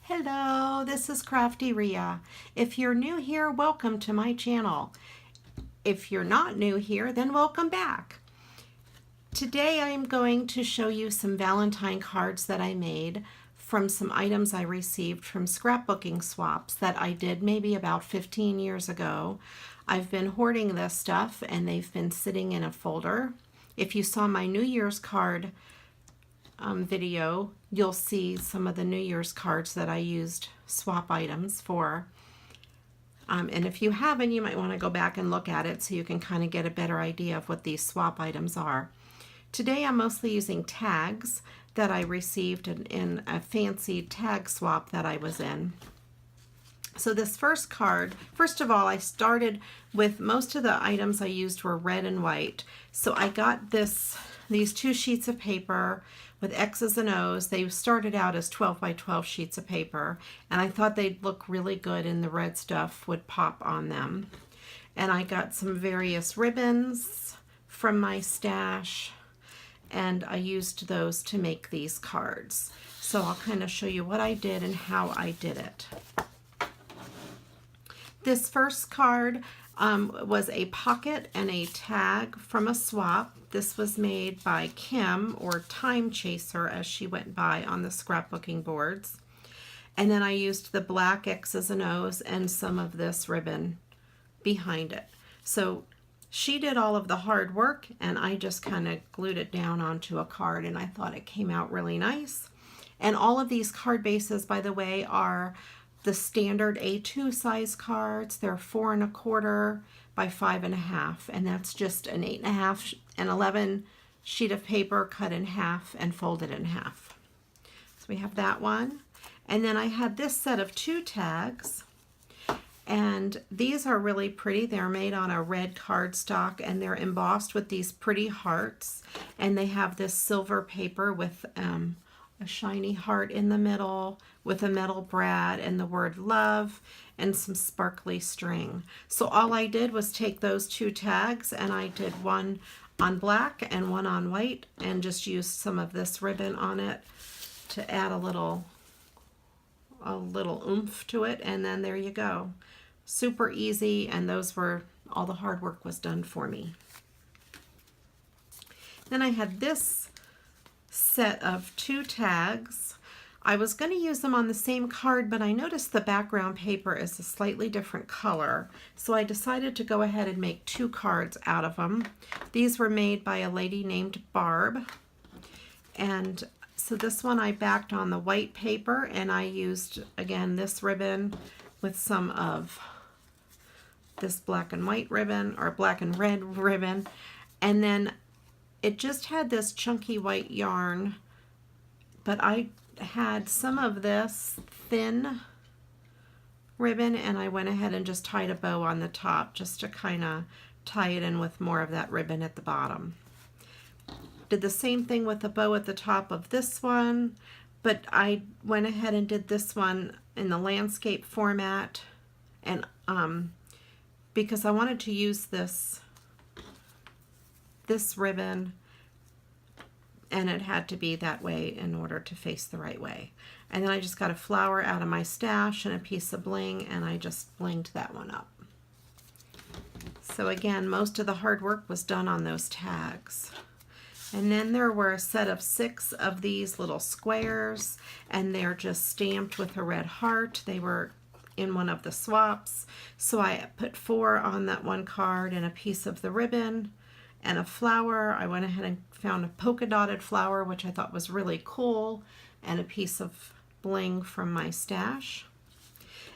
Hello, this is CraftyRia. If you're new here, welcome to my channel. If you're not new here, then welcome back. Today I'm going to show you some Valentine cards that I made from some items I received from scrapbooking swaps that I did maybe about 15 years ago. I've been hoarding this stuff and they've been sitting in a folder. If you saw my New Year's card video, you'll see some of the New Year's cards that I used swap items for. And if you haven't, you might want to go back and look at it so you can kind of get a better idea of what these swap items are. Today I'm mostly using tags that I received in a fancy tag swap that I was in. So this first card, first of all, I started with most of the items I used were red and white. So I got these two sheets of paper with X's and O's. They started out as 12 by 12 sheets of paper, and I thought they'd look really good and the red stuff would pop on them. And I got some various ribbons from my stash, and I used those to make these cards. So I'll kind of show you what I did and how I did it. This first card was a pocket and a tag from a swap. This was made by Kim, or Time Chaser as she went by on the scrapbooking boards. And then I used the black X's and O's and some of this ribbon behind it. So she did all of the hard work and I just kind of glued it down onto a card, and I thought it came out really nice. And all of these card bases, by the way, are the standard A2 size cards. They're 4 1/4 by 5 1/2, and that's just an 8 1/2 and 11 sheet of paper cut in half and folded in half. So we have that one. And then I had this set of 2 tags, and these are really pretty. They're made on a red cardstock and they're embossed with these pretty hearts, and they have this silver paper with a shiny heart in the middle with a metal brad and the word love and some sparkly string. So all I did was take those 2 tags and I did one on black and one on white and just used some of this ribbon on it to add a little oomph to it, and then there you go. Super easy, and those were all the hard work was done for me. Then I had this set of 2 tags. I was going to use them on the same card, but I noticed the background paper is a slightly different color, so I decided to go ahead and make 2 cards out of them. These were made by a lady named Barb, and so this one I backed on the white paper, and I used again this ribbon with some of this black and white ribbon, or black and red ribbon, and then it just had this chunky white yarn, but I had some of this thin ribbon and I went ahead and just tied a bow on the top just to kind of tie it in with more of that ribbon at the bottom. Did the same thing with the bow at the top of this one, but I went ahead and did this one in the landscape format, and because I wanted to use this ribbon, and it had to be that way in order to face the right way. And then I just got a flower out of my stash and a piece of bling, and I just blinged that one up. So again, most of the hard work was done on those tags. And then there were a set of 6 of these little squares, and they're just stamped with a red heart. They were in one of the swaps. So I put 4 on that one card and a piece of the ribbon and a flower. I went ahead and found a polka dotted flower, which I thought was really cool, and a piece of bling from my stash.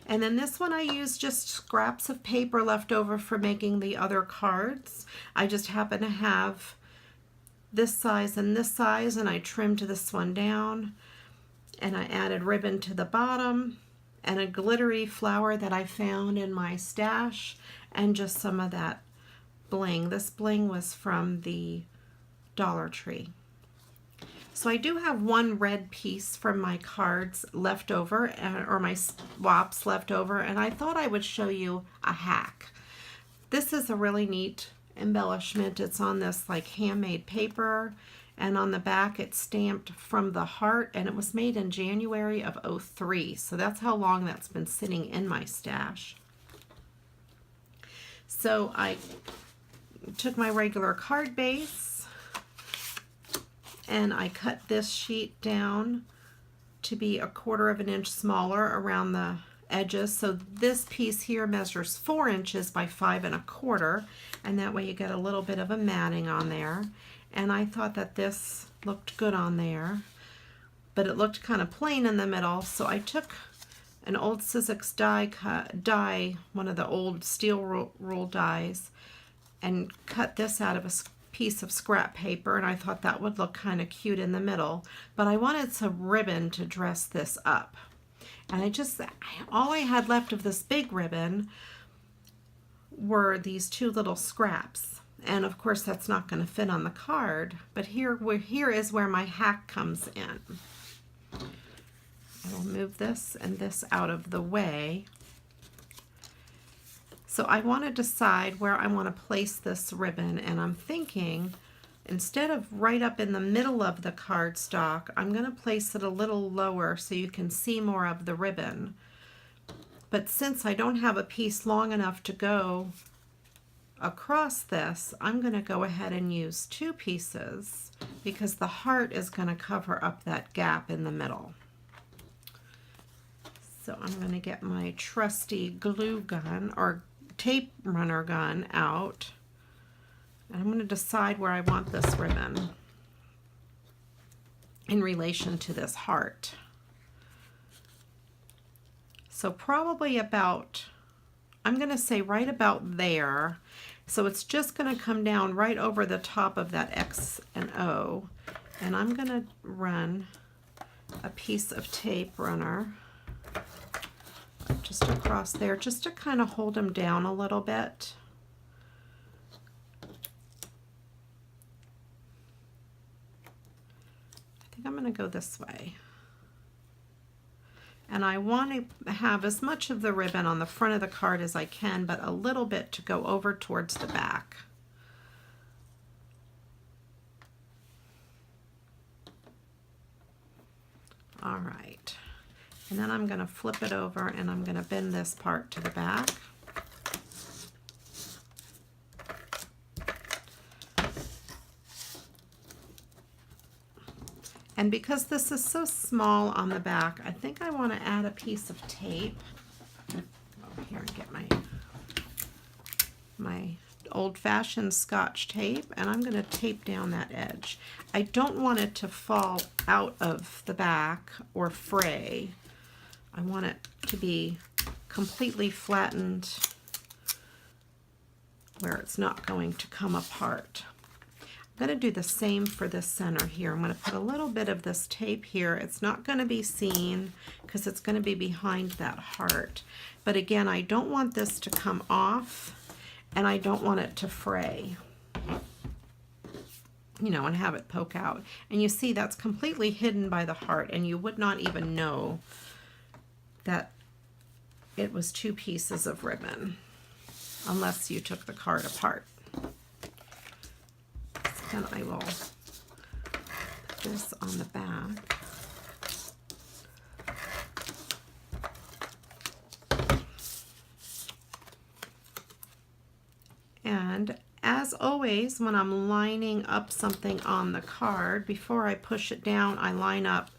And then this one I used just scraps of paper left over for making the other cards. I just happen to have this size and this size, and I trimmed this one down, and I added ribbon to the bottom and a glittery flower that I found in my stash, and just some of that bling. This bling was from the Dollar Tree. So I do have one red piece from my cards left over, or my swaps left over, and I thought I would show you a hack. This is a really neat embellishment. It's on this like handmade paper, and on the back it's stamped from the heart, and it was made in January of '03. So that's how long that's been sitting in my stash. So I took my regular card base and I cut this sheet down to be 1/4 of an inch smaller around the edges. So this piece here measures 4 inches by 5 1/4, and that way you get a little bit of a matting on there. And I thought that this looked good on there, but it looked kind of plain in the middle, so I took an old Sizzix die, one of the old steel rule dies, and cut this out of a piece of scrap paper, and I thought that would look kind of cute in the middle, but I wanted some ribbon to dress this up. And all I had left of this big ribbon were these 2 little scraps. And of course that's not going to fit on the card, but here is where my hack comes in. I will move this and this out of the way. So I want to decide where I want to place this ribbon, and I'm thinking instead of right up in the middle of the cardstock, I'm going to place it a little lower so you can see more of the ribbon. But since I don't have a piece long enough to go across this, I'm going to go ahead and use 2 pieces because the heart is going to cover up that gap in the middle. So I'm going to get my trusty glue gun or tape runner gun out, and I'm going to decide where I want this ribbon in relation to this heart. So probably about, I'm going to say right about there. So it's just going to come down right over the top of that X and O, and I'm going to run a piece of tape runner just across there, just to kind of hold them down a little bit. I think I'm going to go this way. And I want to have as much of the ribbon on the front of the card as I can, but a little bit to go over towards the back. All right. And then I'm going to flip it over and I'm going to bend this part to the back. And because this is so small on the back, I think I want to add a piece of tape. Go here and get my old-fashioned Scotch tape, and I'm going to tape down that edge. I don't want it to fall out of the back or fray. I want it to be completely flattened where it's not going to come apart. I'm going to do the same for this center here. I'm going to put a little bit of this tape here. It's not going to be seen because it's going to be behind that heart. But again, I don't want this to come off, and I don't want it to fray, you know, and have it poke out. And you see that's completely hidden by the heart, and you would not even know that it was 2 pieces of ribbon unless you took the card apart. Then I will put this on the back. And as always, when I'm lining up something on the card, before I push it down, I line up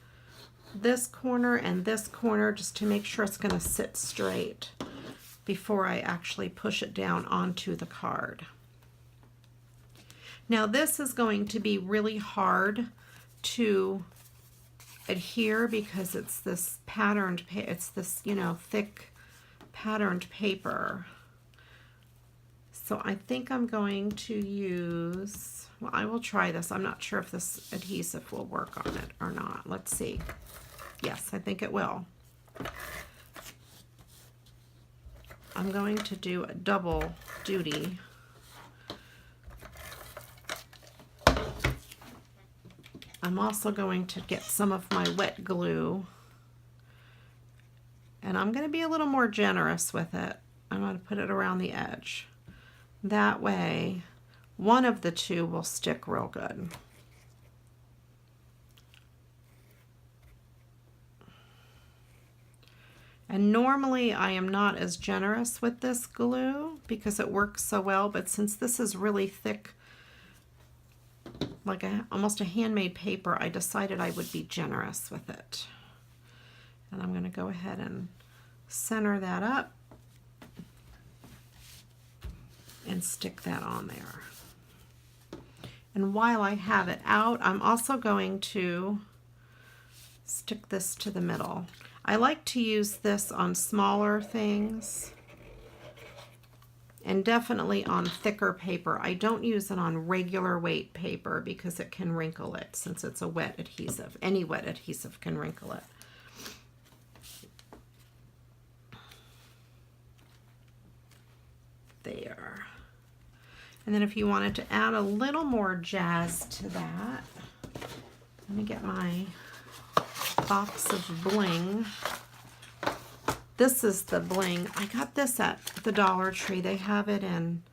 this corner and this corner just to make sure it's going to sit straight before I actually push it down onto the card. Now this is going to be really hard to adhere because it's this patterned, it's this, you know, thick patterned paper. So I think I'm going to use, well, I will try this. I'm not sure if this adhesive will work on it or not. Let's see. Yes, I think it will. I'm going to do a double duty. I'm also going to get some of my wet glue, and I'm going to be a little more generous with it. I'm going to put it around the edge. That way, one of the 2 will stick real good. And normally I am not as generous with this glue because it works so well, but since this is really thick, like almost a handmade paper, I decided I would be generous with it. And I'm going to go ahead and center that up and stick that on there. And while I have it out, I'm also going to stick this to the middle. I like to use this on smaller things and definitely on thicker paper. I don't use it on regular weight paper because it can wrinkle it since it's a wet adhesive. Any wet adhesive can wrinkle it. There. And then if you wanted to add a little more jazz to that, let me get my box of bling. This is the bling. I got this at the Dollar Tree. They have it in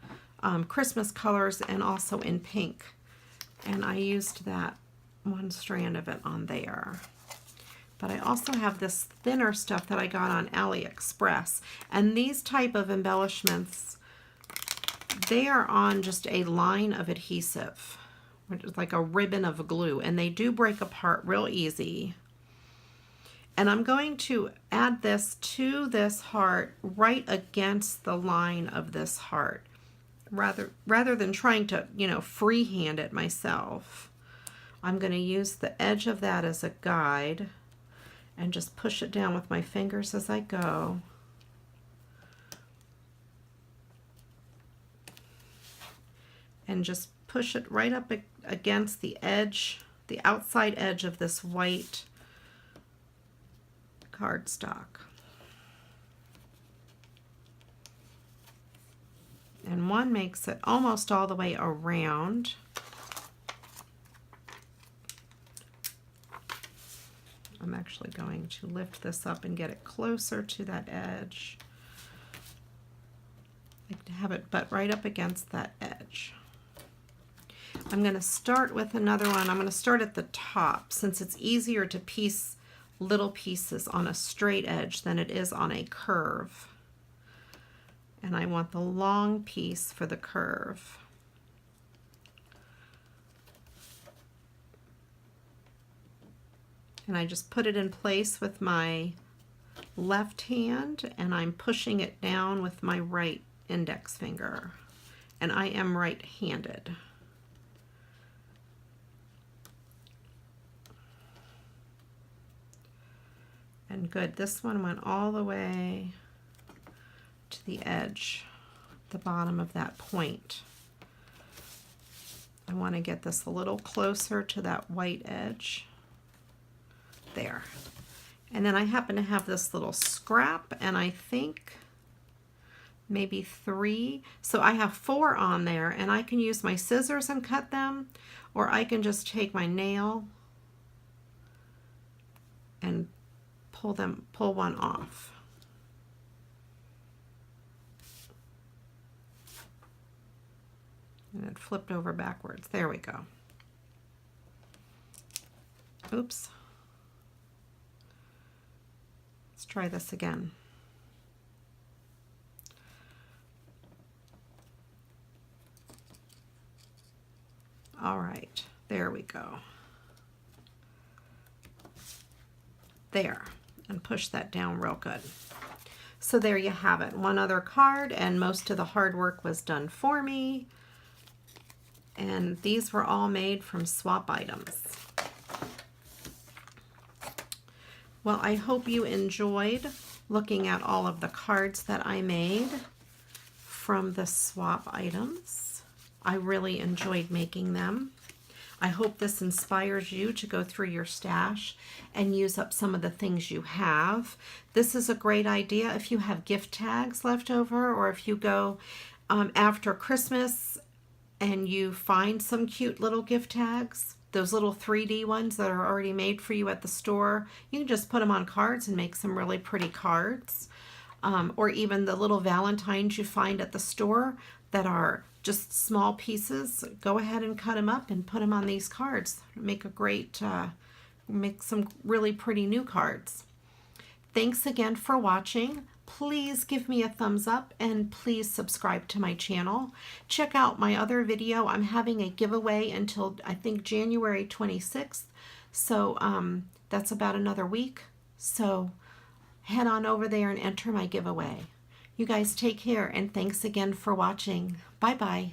Christmas colors and also in pink. And I used that one strand of it on there. But I also have this thinner stuff that I got on AliExpress. And these type of embellishments, they are on just a line of adhesive, which is like a ribbon of glue. And they do break apart real easy. And I'm going to add this to this heart right against the line of this heart, rather than trying to, freehand it myself. I'm going to use the edge of that as a guide and just push it down with my fingers as I go. And just push it right up against the edge, the outside edge of this white cardstock. And one makes it almost all the way around. I'm actually going to lift this up and get it closer to that edge. I like to have it butt right up against that edge. I'm going to start with another one. I'm going to start at the top since it's easier to piece little pieces on a straight edge than it is on a curve. And I want the long piece for the curve. And I just put it in place with my left hand and I'm pushing it down with my right index finger. And I am right-handed. And good, this one went all the way to the edge, the bottom of that point. I want to get this a little closer to that white edge. There. And then I happen to have this little scrap, and I think maybe 3. So I have 4 on there, and I can use my scissors and cut them, or I can just take my nail and pull one off. And it flipped over backwards. There we go. Oops. Let's try this again. All right, there we go. There. And push that down real good. So there you have it. One other card, and most of the hard work was done for me. And these were all made from swap items. Well, I hope you enjoyed looking at all of the cards that I made from the swap items. I really enjoyed making them. I hope this inspires you to go through your stash and use up some of the things you have. This is a great idea if you have gift tags left over, or if you go after Christmas and you find some cute little gift tags, those little 3D ones that are already made for you at the store. You can just put them on cards and make some really pretty cards. Or even the little Valentines you find at the store that are just small pieces. Go ahead and cut them up and put them on these cards. Make a great, make some really pretty new cards. Thanks again for watching. Please give me a thumbs up and please subscribe to my channel. Check out my other video. I'm having a giveaway until I think January 26th. So that's about another week. So head on over there and enter my giveaway. You guys take care and thanks again for watching. Bye-bye.